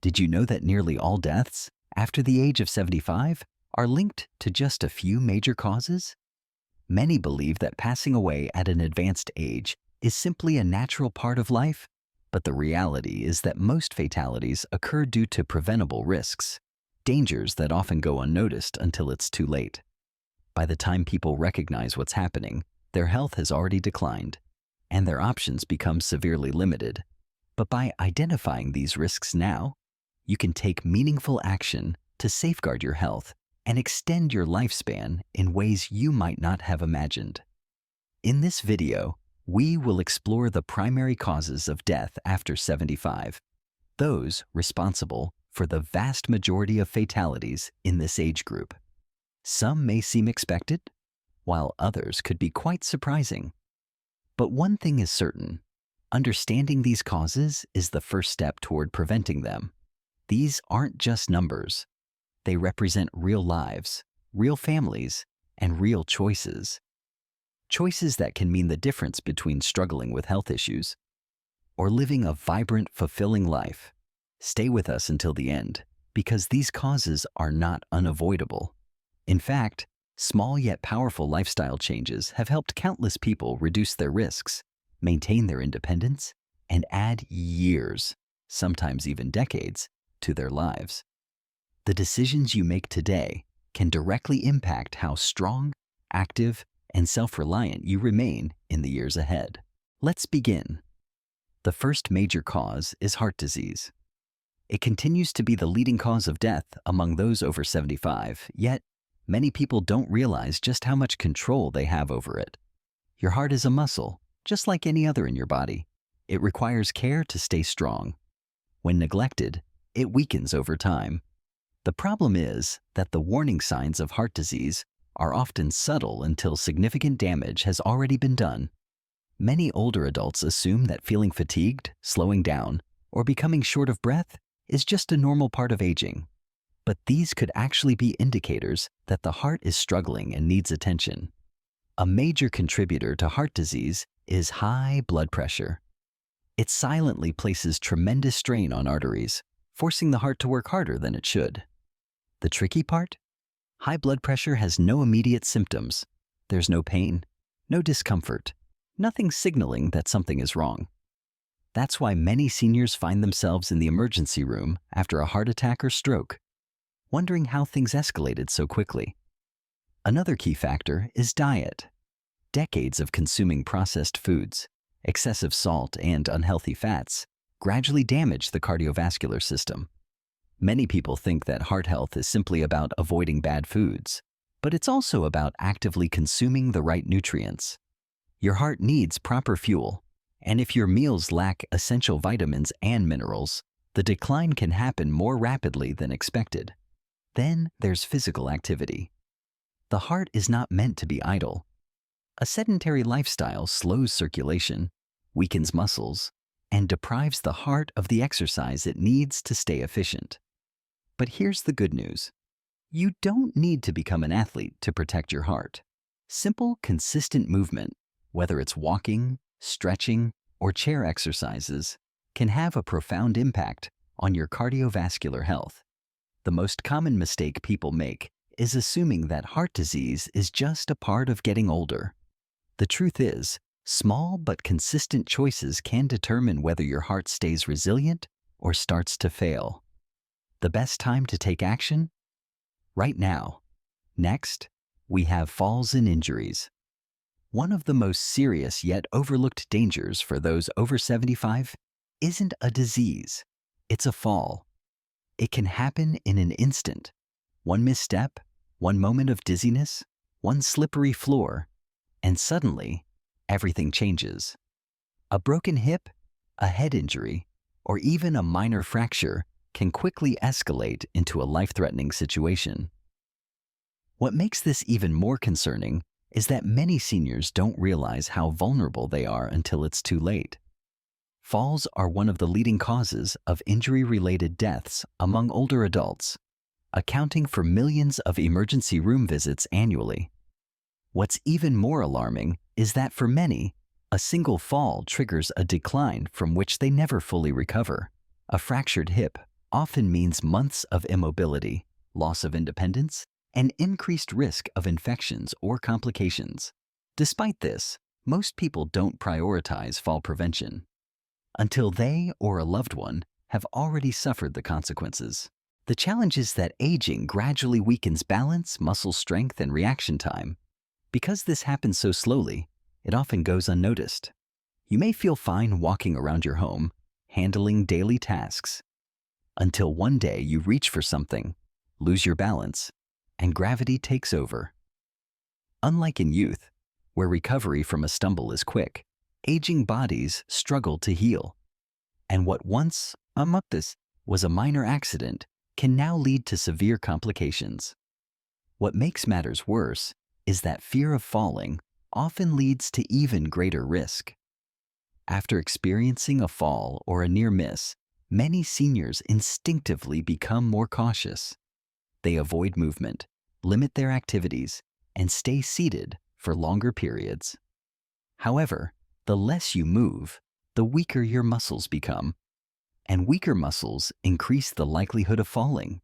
Did you know that nearly all deaths after the age of 75 are linked to just a few major causes? Many believe that passing away at an advanced age is simply a natural part of life, but the reality is that most fatalities occur due to preventable risks, dangers that often go unnoticed until it's too late. By the time people recognize what's happening, their health has already declined, and their options become severely limited. But by identifying these risks now, you can take meaningful action to safeguard your health and extend your lifespan in ways you might not have imagined. In this video, we will explore the primary causes of death after 75, those responsible for the vast majority of fatalities in this age group. Some may seem expected, while others could be quite surprising. But one thing is certain: understanding these causes is the first step toward preventing them. These aren't just numbers. They represent real lives, real families, and real choices. Choices that can mean the difference between struggling with health issues or living a vibrant, fulfilling life. Stay with us until the end, because these causes are not unavoidable. In fact, small yet powerful lifestyle changes have helped countless people reduce their risks, maintain their independence, and add years, sometimes even decades, to their lives. The decisions you make today can directly impact how strong, active, and self-reliant you remain in the years ahead. Let's begin. The first major cause is heart disease. It continues to be the leading cause of death among those over 75, yet many people don't realize just how much control they have over it. Your heart is a muscle, just like any other in your body. It requires care to stay strong. When neglected, it weakens over time. The problem is that the warning signs of heart disease are often subtle until significant damage has already been done. Many older adults assume that feeling fatigued, slowing down, or becoming short of breath is just a normal part of aging. But these could actually be indicators that the heart is struggling and needs attention. A major contributor to heart disease is high blood pressure. It silently places tremendous strain on arteries, forcing the heart to work harder than it should. The tricky part? High blood pressure has no immediate symptoms. There's no pain, no discomfort, nothing signaling that something is wrong. That's why many seniors find themselves in the emergency room after a heart attack or stroke, wondering how things escalated so quickly. Another key factor is diet. Decades of consuming processed foods, excessive salt, and unhealthy fats gradually damage the cardiovascular system. Many people think that heart health is simply about avoiding bad foods, but it's also about actively consuming the right nutrients. Your heart needs proper fuel, and if your meals lack essential vitamins and minerals, the decline can happen more rapidly than expected. Then there's physical activity. The heart is not meant to be idle. A sedentary lifestyle slows circulation, weakens muscles, and deprives the heart of the exercise it needs to stay efficient. But here's the good news. You don't need to become an athlete to protect your heart. Simple, consistent movement, whether it's walking, stretching, or chair exercises, can have a profound impact on your cardiovascular health. The most common mistake people make is assuming that heart disease is just a part of getting older. The truth is, small but consistent choices can determine whether your heart stays resilient or starts to fail. The best time to take action? Right now. Next, we have falls and injuries. One of the most serious yet overlooked dangers for those over 75 isn't a disease, it's a fall. It can happen in an instant. One misstep, one moment of dizziness, one slippery floor, and suddenly, everything changes. A broken hip, a head injury, or even a minor fracture can quickly escalate into a life-threatening situation. What makes this even more concerning is that many seniors don't realize how vulnerable they are until it's too late. Falls are one of the leading causes of injury-related deaths among older adults, accounting for millions of emergency room visits annually. What's even more alarming is that for many, a single fall triggers a decline from which they never fully recover. A fractured hip often means months of immobility, loss of independence, and increased risk of infections or complications. Despite this, most people don't prioritize fall prevention until they or a loved one have already suffered the consequences. The challenge is that aging gradually weakens balance, muscle strength, and reaction time. Because this happens so slowly, it often goes unnoticed. You may feel fine walking around your home, handling daily tasks, until one day you reach for something, lose your balance, and gravity takes over. Unlike in youth, where recovery from a stumble is quick, aging bodies struggle to heal. And what once was a minor accident can now lead to severe complications. What makes matters worse is that fear of falling often leads to even greater risk. After experiencing a fall or a near miss, many seniors instinctively become more cautious. They avoid movement, limit their activities, and stay seated for longer periods. However, the less you move, the weaker your muscles become. And weaker muscles increase the likelihood of falling.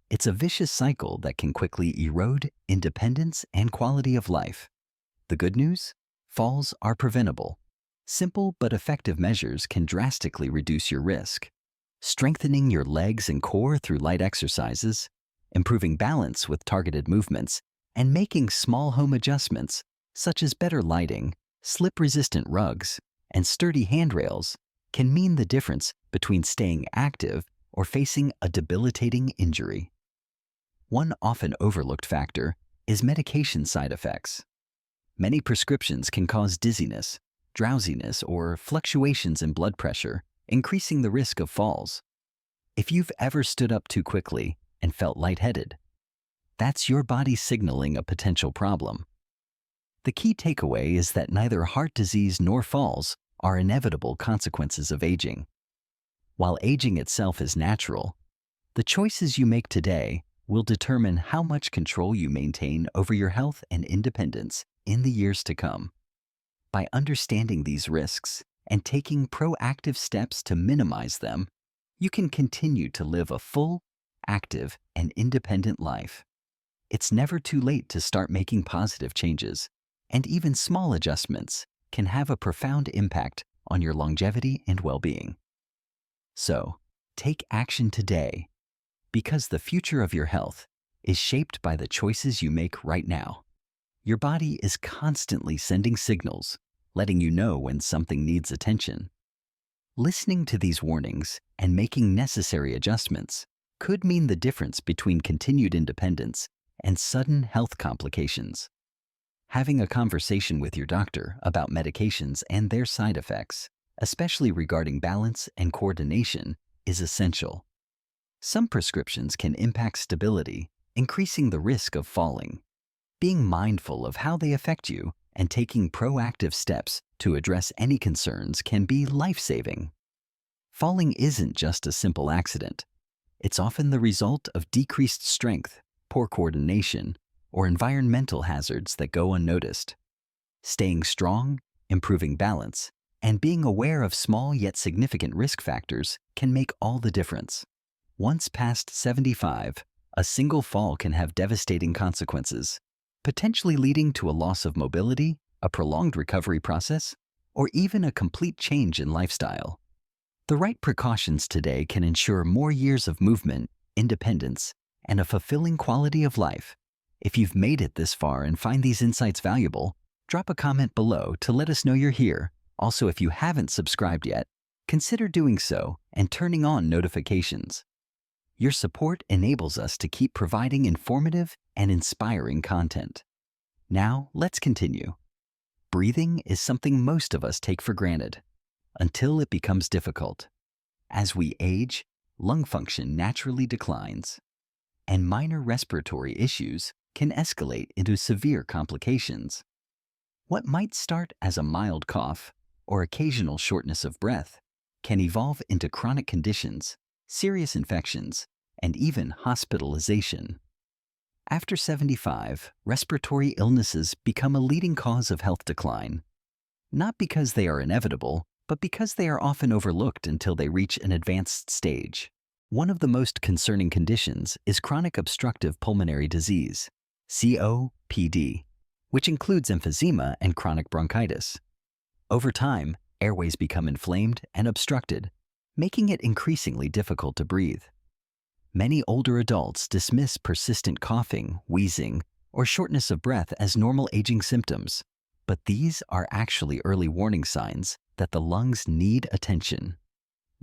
It's a vicious cycle that can quickly erode independence and quality of life. The good news? Falls are preventable. Simple but effective measures can drastically reduce your risk. Strengthening your legs and core through light exercises, improving balance with targeted movements, and making small home adjustments, such as better lighting, slip-resistant rugs, and sturdy handrails, can mean the difference between staying active or facing a debilitating injury. One often overlooked factor is medication side effects. Many prescriptions can cause dizziness, drowsiness, or fluctuations in blood pressure, increasing the risk of falls. If you've ever stood up too quickly and felt lightheaded, that's your body signaling a potential problem. The key takeaway is that neither heart disease nor falls are inevitable consequences of aging. While aging itself is natural, the choices you make today will determine how much control you maintain over your health and independence in the years to come. By understanding these risks and taking proactive steps to minimize them, you can continue to live a full, active, and independent life. It's never too late to start making positive changes, and even small adjustments can have a profound impact on your longevity and well-being. So, take action today, because the future of your health is shaped by the choices you make right now. Your body is constantly sending signals, letting you know when something needs attention. Listening to these warnings and making necessary adjustments could mean the difference between continued independence and sudden health complications. Having a conversation with your doctor about medications and their side effects, especially regarding balance and coordination, is essential. Some prescriptions can impact stability, increasing the risk of falling. Being mindful of how they affect you and taking proactive steps to address any concerns can be life-saving. Falling isn't just a simple accident. It's often the result of decreased strength, poor coordination, or environmental hazards that go unnoticed. Staying strong, improving balance, and being aware of small yet significant risk factors can make all the difference. Once past 75, a single fall can have devastating consequences, potentially leading to a loss of mobility, a prolonged recovery process, or even a complete change in lifestyle. The right precautions today can ensure more years of movement, independence, and a fulfilling quality of life. If you've made it this far and find these insights valuable, drop a comment below to let us know you're here. Also, if you haven't subscribed yet, consider doing so and turning on notifications. Your support enables us to keep providing informative and inspiring content. Now, let's continue. Breathing is something most of us take for granted, until it becomes difficult. As we age, lung function naturally declines, and minor respiratory issues can escalate into severe complications. What might start as a mild cough or occasional shortness of breath can evolve into chronic conditions, serious infections, and even hospitalization. After 75, respiratory illnesses become a leading cause of health decline, not because they are inevitable, but because they are often overlooked until they reach an advanced stage. One of the most concerning conditions is chronic obstructive pulmonary disease, COPD, which includes emphysema and chronic bronchitis. Over time, airways become inflamed and obstructed, making it increasingly difficult to breathe. Many older adults dismiss persistent coughing, wheezing, or shortness of breath as normal aging symptoms, but these are actually early warning signs that the lungs need attention.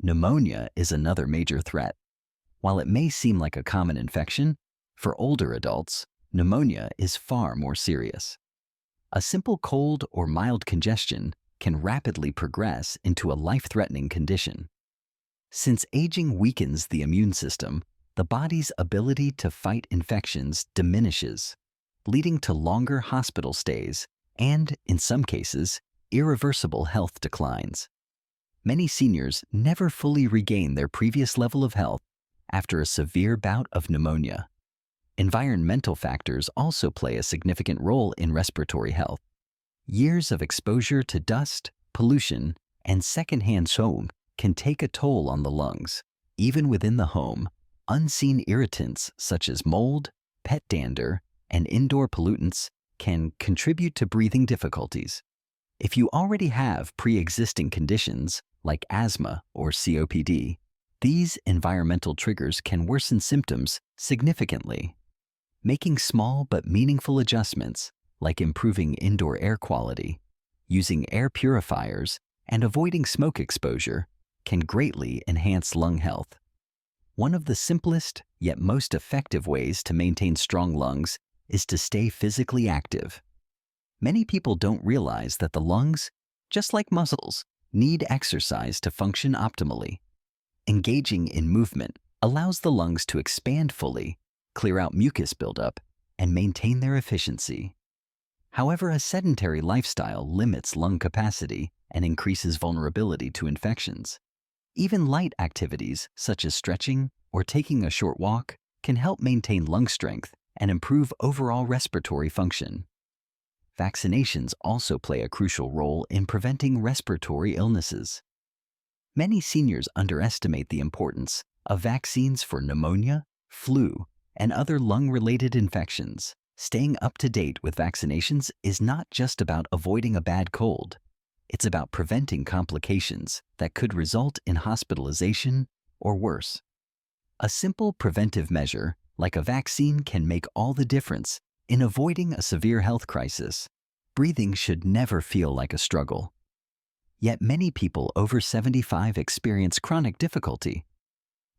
Pneumonia is another major threat. While it may seem like a common infection, for older adults, pneumonia is far more serious. A simple cold or mild congestion can rapidly progress into a life-threatening condition. Since aging weakens the immune system, the body's ability to fight infections diminishes, leading to longer hospital stays and, in some cases, irreversible health declines. Many seniors never fully regain their previous level of health after a severe bout of pneumonia. Environmental factors also play a significant role in respiratory health. Years of exposure to dust, pollution, and secondhand smoke can take a toll on the lungs. Even within the home, unseen irritants such as mold, pet dander, and indoor pollutants can contribute to breathing difficulties. If you already have pre-existing conditions like asthma or COPD, these environmental triggers can worsen symptoms significantly. Making small but meaningful adjustments, like improving indoor air quality, using air purifiers, and avoiding smoke exposure, can greatly enhance lung health. One of the simplest yet most effective ways to maintain strong lungs is to stay physically active. Many people don't realize that the lungs, just like muscles, need exercise to function optimally. Engaging in movement allows the lungs to expand fully, clear out mucus buildup, and maintain their efficiency. However, a sedentary lifestyle limits lung capacity and increases vulnerability to infections. Even light activities such as stretching or taking a short walk can help maintain lung strength and improve overall respiratory function. Vaccinations also play a crucial role in preventing respiratory illnesses. Many seniors underestimate the importance of vaccines for pneumonia, flu, and other lung-related infections. Staying up to date with vaccinations is not just about avoiding a bad cold. It's about preventing complications that could result in hospitalization or worse. A simple preventive measure, like a vaccine, can make all the difference in avoiding a severe health crisis. Breathing should never feel like a struggle. Yet many people over 75 experience chronic difficulty,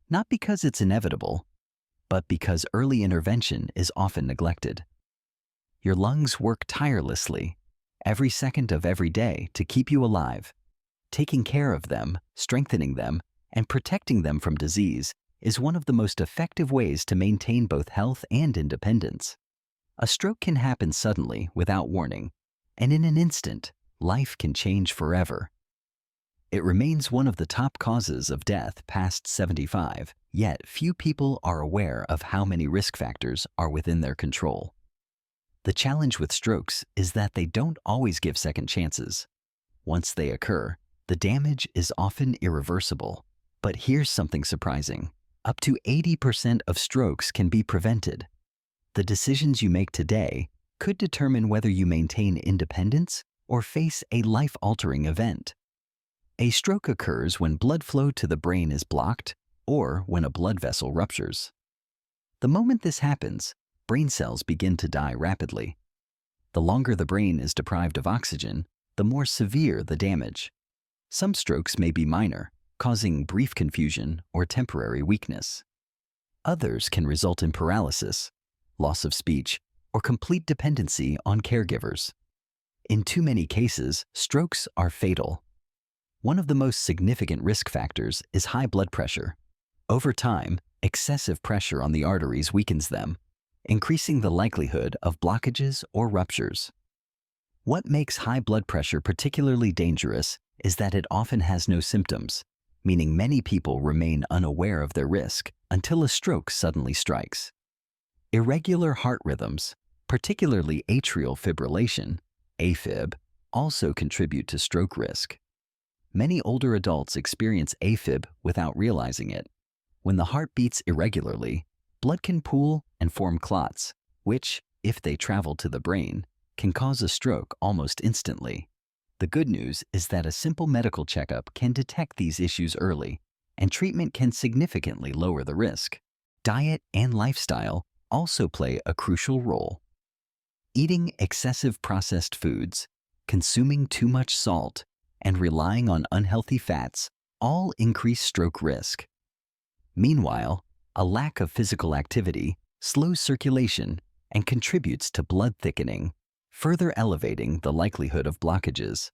not because it's inevitable, but because early intervention is often neglected. Your lungs work tirelessly, every second of every day, to keep you alive. Taking care of them, strengthening them, and protecting them from disease is one of the most effective ways to maintain both health and independence. A stroke can happen suddenly without warning, and in an instant, life can change forever. It remains one of the top causes of death past 75, yet few people are aware of how many risk factors are within their control. The challenge with strokes is that they don't always give second chances. Once they occur, the damage is often irreversible. But here's something surprising. Up to 80% of strokes can be prevented. The decisions you make today could determine whether you maintain independence or face a life-altering event. A stroke occurs when blood flow to the brain is blocked or when a blood vessel ruptures. The moment this happens, brain cells begin to die rapidly. The longer the brain is deprived of oxygen, the more severe the damage. Some strokes may be minor, causing brief confusion or temporary weakness. Others can result in paralysis, loss of speech, or complete dependency on caregivers. In too many cases, strokes are fatal. One of the most significant risk factors is high blood pressure. Over time, excessive pressure on the arteries weakens them, increasing the likelihood of blockages or ruptures. What makes high blood pressure particularly dangerous is that it often has no symptoms, meaning many people remain unaware of their risk until a stroke suddenly strikes. Irregular heart rhythms, particularly atrial fibrillation, AFib, also contribute to stroke risk. Many older adults experience AFib without realizing it. When the heart beats irregularly, blood can pool and form clots, which, if they travel to the brain, can cause a stroke almost instantly. The good news is that a simple medical checkup can detect these issues early, and treatment can significantly lower the risk. Diet and lifestyle also play a crucial role. Eating excessive processed foods, consuming too much salt, and relying on unhealthy fats all increase stroke risk. Meanwhile, a lack of physical activity slows circulation and contributes to blood thickening, further elevating the likelihood of blockages.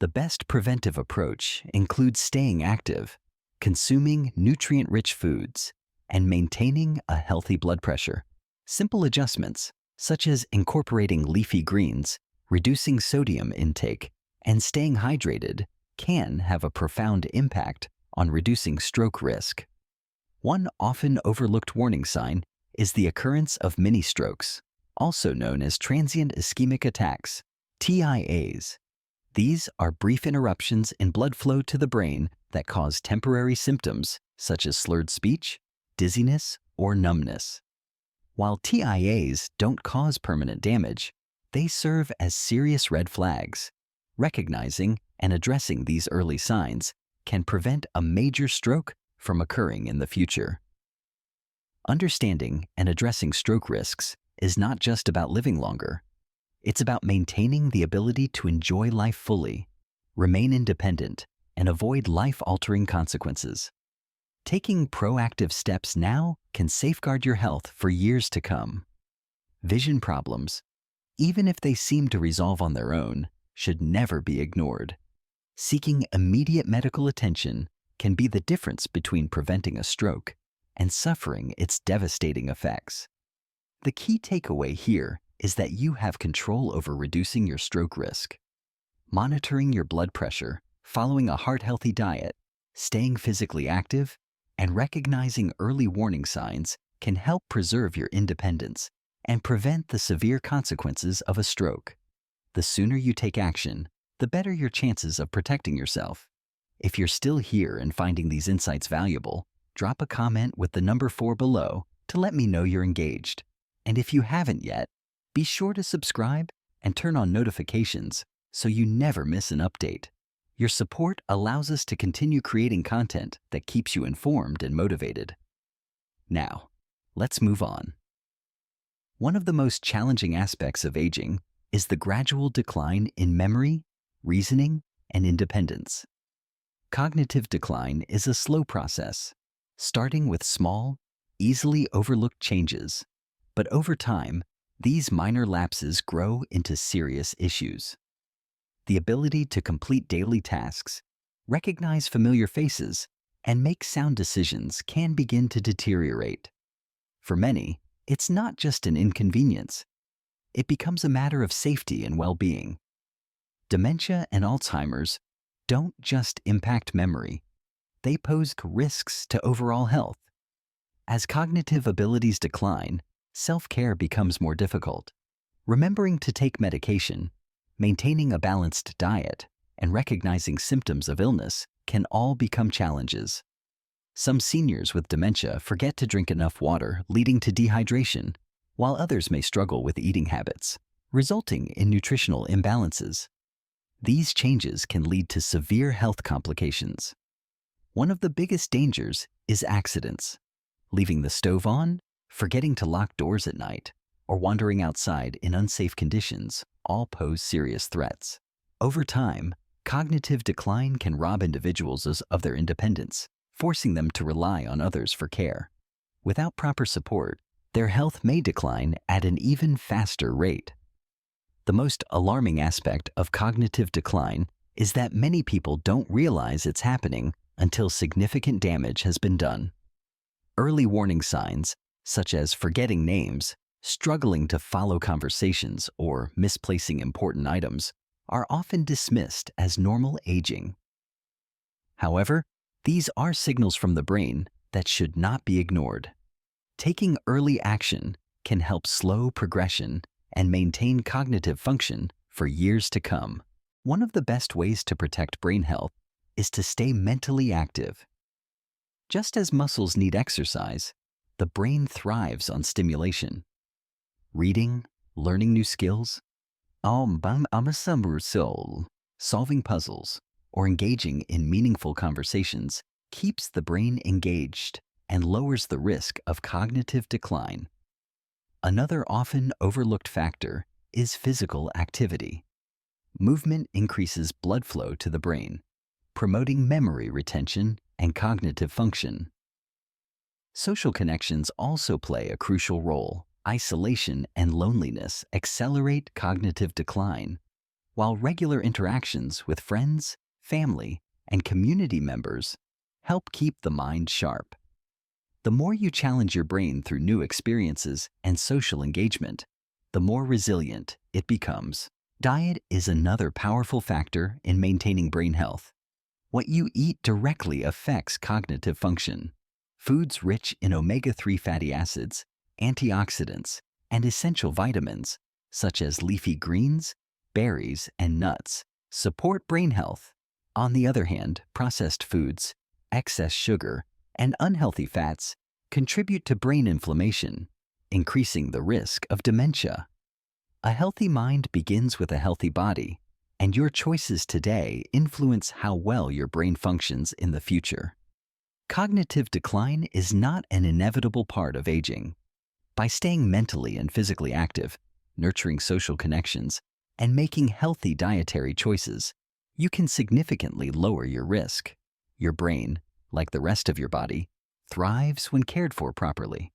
The best preventive approach includes staying active, consuming nutrient-rich foods, and maintaining a healthy blood pressure. Simple adjustments, such as incorporating leafy greens, reducing sodium intake, and staying hydrated, can have a profound impact on reducing stroke risk. One often overlooked warning sign is the occurrence of mini-strokes, also known as transient ischemic attacks, TIAs. These are brief interruptions in blood flow to the brain that cause temporary symptoms such as slurred speech, dizziness, or numbness. While TIAs don't cause permanent damage, they serve as serious red flags. Recognizing and addressing these early signs can prevent a major stroke from occurring in the future. Understanding and addressing stroke risks is not just about living longer. It's about maintaining the ability to enjoy life fully, remain independent, and avoid life-altering consequences. Taking proactive steps now can safeguard your health for years to come. Vision problems, even if they seem to resolve on their own, should never be ignored. Seeking immediate medical attention can be the difference between preventing a stroke and suffering its devastating effects. The key takeaway here is that you have control over reducing your stroke risk. Monitoring your blood pressure, following a heart-healthy diet, staying physically active, and recognizing early warning signs can help preserve your independence and prevent the severe consequences of a stroke. The sooner you take action, the better your chances of protecting yourself. If you're still here and finding these insights valuable, drop a comment with the number 4 below to let me know you're engaged. And if you haven't yet, be sure to subscribe and turn on notifications so you never miss an update. Your support allows us to continue creating content that keeps you informed and motivated. Now, let's move on. One of the most challenging aspects of aging is the gradual decline in memory, reasoning, and independence. Cognitive decline is a slow process, starting with small, easily overlooked changes, but over time, these minor lapses grow into serious issues. The ability to complete daily tasks, recognize familiar faces, and make sound decisions can begin to deteriorate. For many, it's not just an inconvenience. It becomes a matter of safety and well-being. Dementia and Alzheimer's don't just impact memory. They pose risks to overall health. As cognitive abilities decline, self-care becomes more difficult. Remembering to take medication, maintaining a balanced diet, and recognizing symptoms of illness can all become challenges. Some seniors with dementia forget to drink enough water, leading to dehydration, while others may struggle with eating habits, resulting in nutritional imbalances. These changes can lead to severe health complications. One of the biggest dangers is accidents. Leaving the stove on, forgetting to lock doors at night, or wandering outside in unsafe conditions all pose serious threats. Over time, cognitive decline can rob individuals of their independence, forcing them to rely on others for care. Without proper support, their health may decline at an even faster rate. The most alarming aspect of cognitive decline is that many people don't realize it's happening until significant damage has been done. Early warning signs, such as forgetting names, struggling to follow conversations, or misplacing important items, are often dismissed as normal aging. However, these are signals from the brain that should not be ignored. Taking early action can help slow progression and maintain cognitive function for years to come. One of the best ways to protect brain health is to stay mentally active. Just as muscles need exercise, the brain thrives on stimulation. Reading, learning new skills, solving puzzles, or engaging in meaningful conversations keeps the brain engaged and lowers the risk of cognitive decline. Another often overlooked factor is physical activity. Movement increases blood flow to the brain, promoting memory retention and cognitive function. Social connections also play a crucial role. Isolation and loneliness accelerate cognitive decline, while regular interactions with friends, family, and community members help keep the mind sharp. The more you challenge your brain through new experiences and social engagement, the more resilient it becomes. Diet is another powerful factor in maintaining brain health. What you eat directly affects cognitive function. Foods rich in omega-3 fatty acids, antioxidants, and essential vitamins, such as leafy greens, berries, and nuts, support brain health. On the other hand, processed foods, excess sugar, and unhealthy fats contribute to brain inflammation, increasing the risk of dementia. A healthy mind begins with a healthy body, and your choices today influence how well your brain functions in the future. Cognitive decline is not an inevitable part of aging. By staying mentally and physically active, nurturing social connections, and making healthy dietary choices, you can significantly lower your risk. Your brain, like the rest of your body, thrives when cared for properly.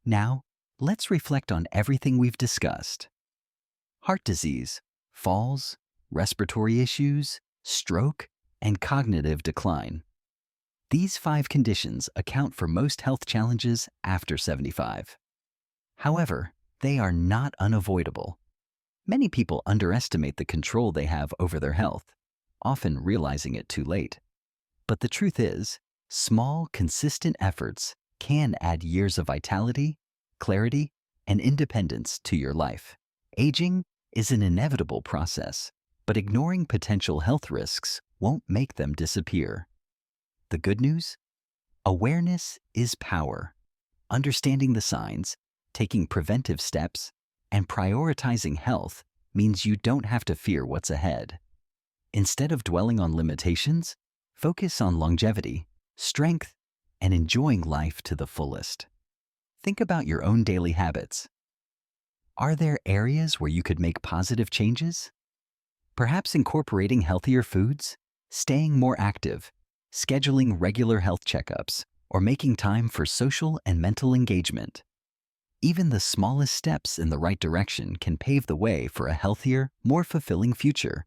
Now, let's reflect on everything we've discussed. Heart disease, falls, respiratory issues, stroke, and cognitive decline. These 5 conditions account for most health challenges after 75. However, they are not unavoidable. Many people underestimate the control they have over their health, often realizing it too late. But the truth is, small, consistent efforts can add years of vitality, clarity, and independence to your life. Aging is an inevitable process, but ignoring potential health risks won't make them disappear. The good news? Awareness is power. Understanding the signs, taking preventive steps, and prioritizing health means you don't have to fear what's ahead. Instead of dwelling on limitations, focus on longevity, strength, and enjoying life to the fullest. Think about your own daily habits. Are there areas where you could make positive changes? Perhaps incorporating healthier foods, staying more active, scheduling regular health checkups, or making time for social and mental engagement. Even the smallest steps in the right direction can pave the way for a healthier, more fulfilling future.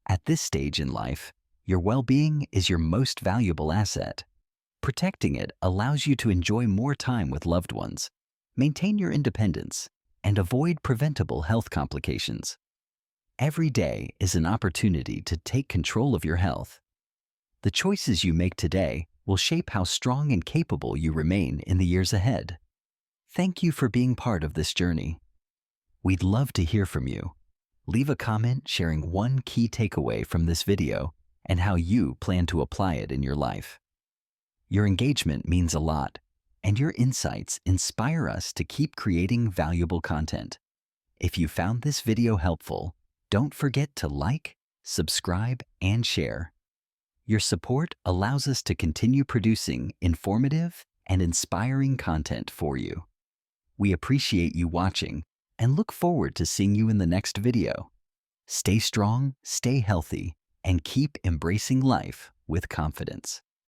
At this stage in life, your well-being is your most valuable asset. Protecting it allows you to enjoy more time with loved ones, maintain your independence, and avoid preventable health complications. Every day is an opportunity to take control of your health. The choices you make today will shape how strong and capable you remain in the years ahead. Thank you for being part of this journey. We'd love to hear from you. Leave a comment sharing one key takeaway from this video and how you plan to apply it in your life. Your engagement means a lot, and your insights inspire us to keep creating valuable content. If you found this video helpful, don't forget to like, subscribe, and share. Your support allows us to continue producing informative and inspiring content for you. We appreciate you watching and look forward to seeing you in the next video. Stay strong, stay healthy, and keep embracing life with confidence.